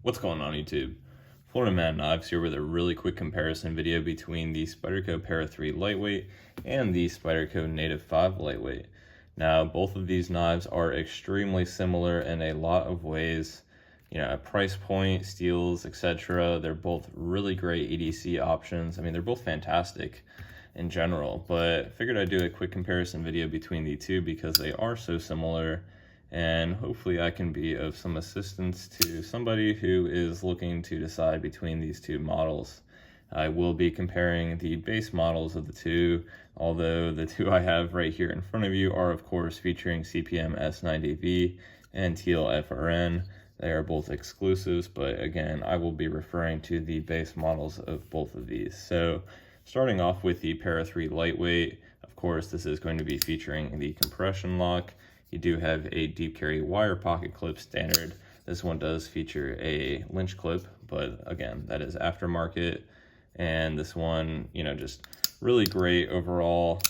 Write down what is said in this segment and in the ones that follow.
What's going on YouTube? Florida Man Knives here with a really quick comparison video between the Spyderco Para3 Lightweight and the Spyderco Native 5 Lightweight. Now, both of these knives are extremely similar in a lot of ways. At price point, steels, etc. They're both really great EDC options. I mean, they're both fantastic in general, but figured I'd do a quick comparison video between the two because they are so similar, and hopefully I can be of some assistance to somebody who is looking to decide between these two models. I will be comparing the base models of the two, although the two I have right here in front of you are of course featuring CPM S90V and Teal FRN. They are both exclusives, but again, I will be referring to the base models of both of these. So starting off with the Para3 Lightweight, of course, this is going to be featuring the compression lock. You do have a deep carry wire pocket clip standard. This one does feature a Lynch clip, but again, that is aftermarket. And this one, just really great overall.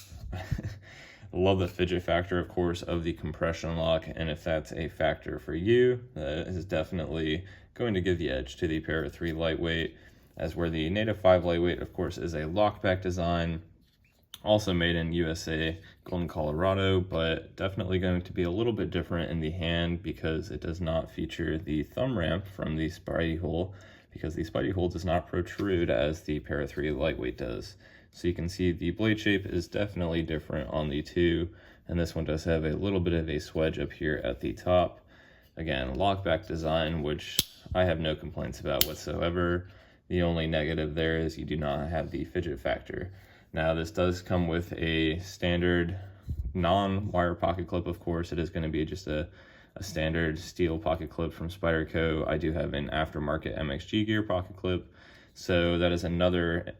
Love the fidget factor, of course, of the compression lock. And if that's a factor for you, that is definitely going to give the edge to the Para3 Lightweight, as where the Native 5 Lightweight, of course, is a lockback design. Also made in USA, Golden, Colorado, but definitely going to be a little bit different in the hand because it does not feature the thumb ramp from the Spidey hole, because the Spidey hole does not protrude as the Para3 Lightweight does. So you can see the blade shape is definitely different on the two, and this one does have a little bit of a swedge up here at the top. Again, lockback design, which I have no complaints about whatsoever. The only negative there is you do not have the fidget factor. Now, this does come with a standard non-wire pocket clip, of course. It is going to be just a standard steel pocket clip from Spyderco. I do have an aftermarket MXG gear pocket clip. So that is another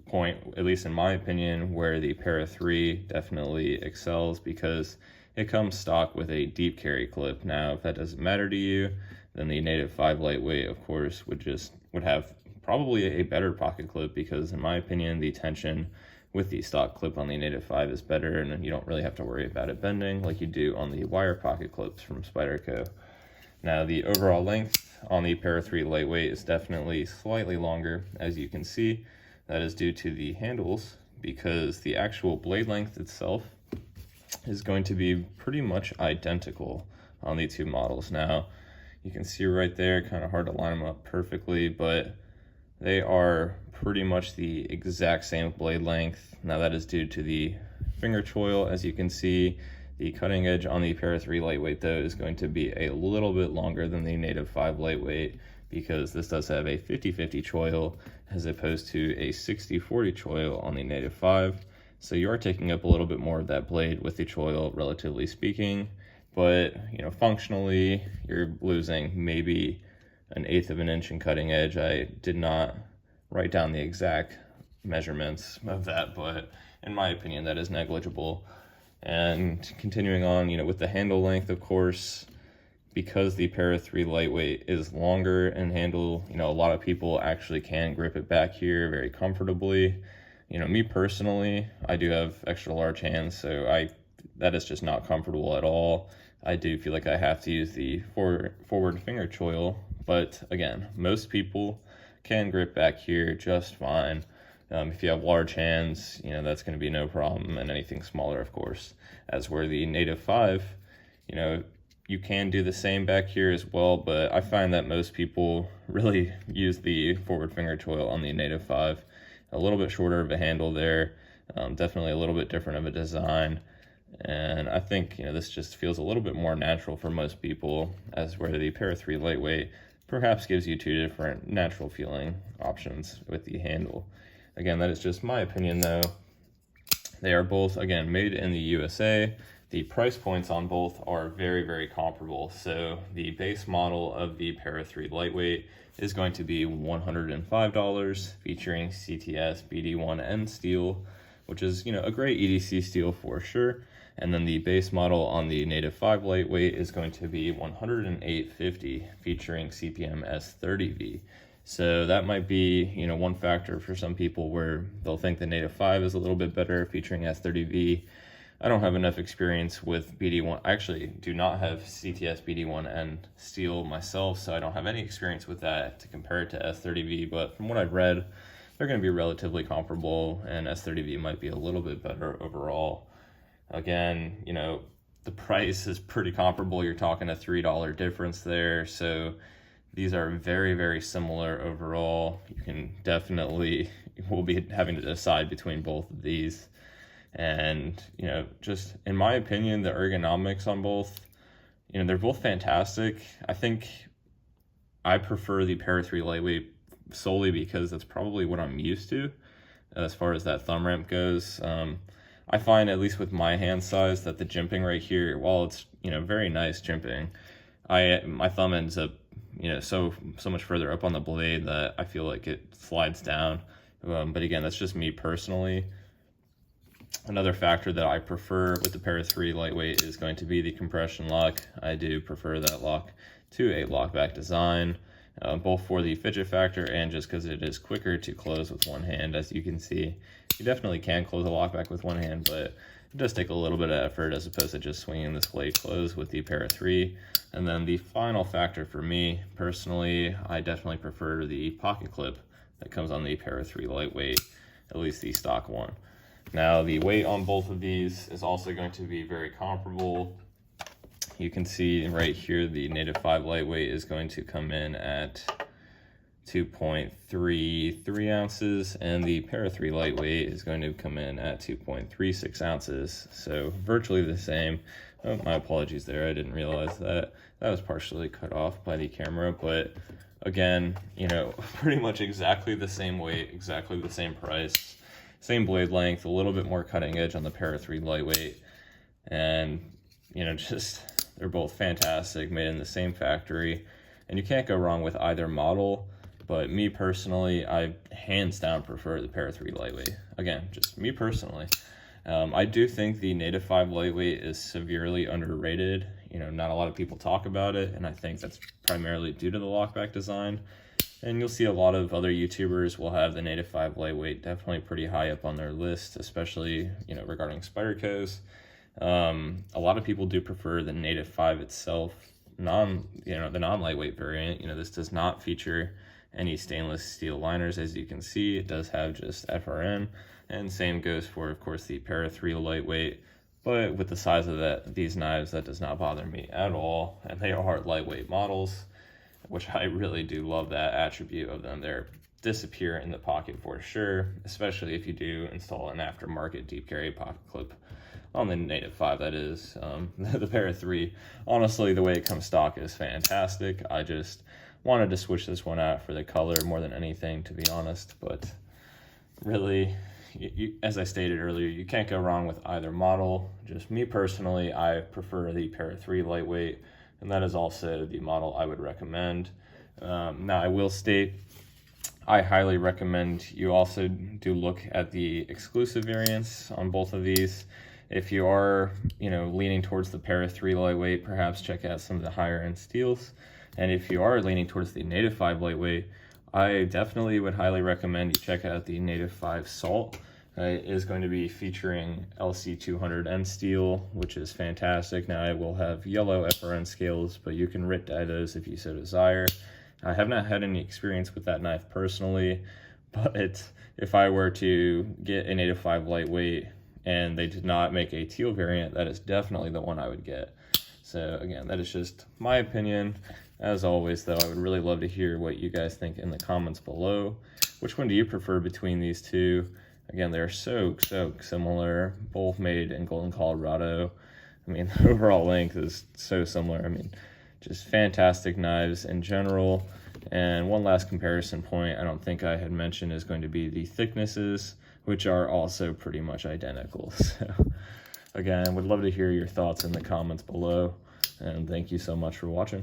point, at least in my opinion, where the Para3 definitely excels, because it comes stock with a deep carry clip. Now, if that doesn't matter to you, then the Native 5 Lightweight, of course, would have probably a better pocket clip, because in my opinion, the tension with the stock clip on the Native 5 is better, and you don't really have to worry about it bending like you do on the wire pocket clips from Spyderco. Now, the overall length on the Para3 Lightweight is definitely slightly longer, as you can see. That is due to the handles, because the actual blade length itself is going to be pretty much identical on the two models. Now, you can see right there, kind of hard to line them up perfectly, but they are pretty much the exact same blade length. Now, that is due to the finger choil. As you can see, the cutting edge on the Para3 Lightweight, though, is going to be a little bit longer than the Native 5 Lightweight, because this does have a 50-50 choil as opposed to a 60-40 choil on the Native 5. So you are taking up a little bit more of that blade with the choil, relatively speaking, but functionally, you're losing maybe 1/8 of an inch in cutting edge. I did not write down the exact measurements of that, but in my opinion, that is negligible. And continuing on, with the handle length, of course, because the Para3 Lightweight is longer in handle, a lot of people actually can grip it back here very comfortably. Me personally, I do have extra large hands, so that is just not comfortable at all. I do feel like I have to use the forward finger choil, but again, most people can grip back here just fine. If you have large hands, that's going to be no problem, and anything smaller, of course. As where the Native 5, you can do the same back here as well, but I find that most people really use the forward finger choil on the Native 5. A little bit shorter of a handle there, definitely a little bit different of a design. And I think, this just feels a little bit more natural for most people, as where the Para3 Lightweight perhaps gives you two different natural feeling options with the handle. Again, that is just my opinion, though. They are both, again, made in the USA. The price points on both are very, very comparable. So the base model of the Para3 Lightweight is going to be $105, featuring CTS BD1N steel, which is, a great EDC steel for sure. And then the base model on the Native 5 Lightweight is going to be $108.50, featuring CPM S30V. So that might be, one factor for some people where they'll think the Native 5 is a little bit better, featuring S30V. I don't have enough experience with BD1. I actually do not have CTS BD1N steel myself, so I don't have any experience with that to compare it to S30V, but from what I've read, they're going to be relatively comparable, and S30V might be a little bit better overall. Again, you know, the price is pretty comparable. You're talking a $3 difference there, so these are very, very similar overall. You can definitely, we'll be having to decide between both of these. And, you know, just in my opinion, the ergonomics on both, you know, they're both fantastic. I think I prefer the Para3 Lightweight solely because that's probably what I'm used to as far as that thumb ramp goes. I find, at least with my hand size, that the jimping right here, while it's, you know, very nice jimping, my thumb ends up, you know, so much further up on the blade that I feel like it slides down. But again, that's just me personally. Another factor that I prefer with the Para3 Lightweight is going to be the compression lock. I do prefer that lock to a lockback design, both for the fidget factor and just because it is quicker to close with one hand. As you can see, you definitely can close a lockback with one hand, but it does take a little bit of effort as opposed to just swinging this blade closed with the Para3. And then the final factor for me personally, I definitely prefer the pocket clip that comes on the Para3 Lightweight, at least the stock one. Now, the weight on both of these is also going to be very comparable. You can see right here, the Native 5 Lightweight is going to come in at 2.33 ounces, and the Para3 Lightweight is going to come in at 2.36 ounces. So virtually the same. Oh, my apologies there. I didn't realize that. That was partially cut off by the camera, but again, you know, pretty much exactly the same weight, exactly the same price. Same blade length, a little bit more cutting edge on the Para3 Lightweight, and, you know, just, they're both fantastic, made in the same factory, and you can't go wrong with either model. But me personally, I hands down prefer the Para3 Lightweight. Again, just me personally. I do think the Native 5 Lightweight is severely underrated. You know, not a lot of people talk about it, and I think that's primarily due to the lockback design. And you'll see a lot of other YouTubers will have the Native 5 Lightweight definitely pretty high up on their list, especially, you know, regarding Spydercos. A lot of people do prefer the Native 5 itself, the non-lightweight variant. You know, this does not feature any stainless steel liners, as you can see. It does have just FRN, and same goes for, of course, the Para3 Lightweight. But with the size of these knives, that does not bother me at all, and they are lightweight models, which I really do love that attribute of them. They're disappear in the pocket for sure, especially if you do install an aftermarket deep carry pocket clip on the Native 5, that is. The Para3, honestly, the way it comes stock is fantastic. I just wanted to switch this one out for the color more than anything, to be honest. But really, as I stated earlier, you can't go wrong with either model. Just me personally, I prefer the Para3 Lightweight, and that is also the model I would recommend. Now, I will state, I highly recommend you also do look at the exclusive variants on both of these. If you are, you know, leaning towards the Para3 Lightweight, perhaps check out some of the higher end steels. And if you are leaning towards the Native 5 Lightweight, I definitely would highly recommend you check out the Native 5 Salt. It is going to be featuring LC200N steel, which is fantastic. Now, it will have yellow FRN scales, but you can writ dye those if you so desire. I have not had any experience with that knife personally, but if I were to get a Native 5 Lightweight and they did not make a teal variant, that is definitely the one I would get. So again, that is just my opinion. As always, though, I would really love to hear what you guys think in the comments below. Which one do you prefer between these two? Again, they're so similar, both made in Golden, Colorado. I mean, the overall length is so similar. I mean, just fantastic knives in general. And one last comparison point I don't think I had mentioned is going to be the thicknesses, which are also pretty much identical. So again, would love to hear your thoughts in the comments below, and thank you so much for watching.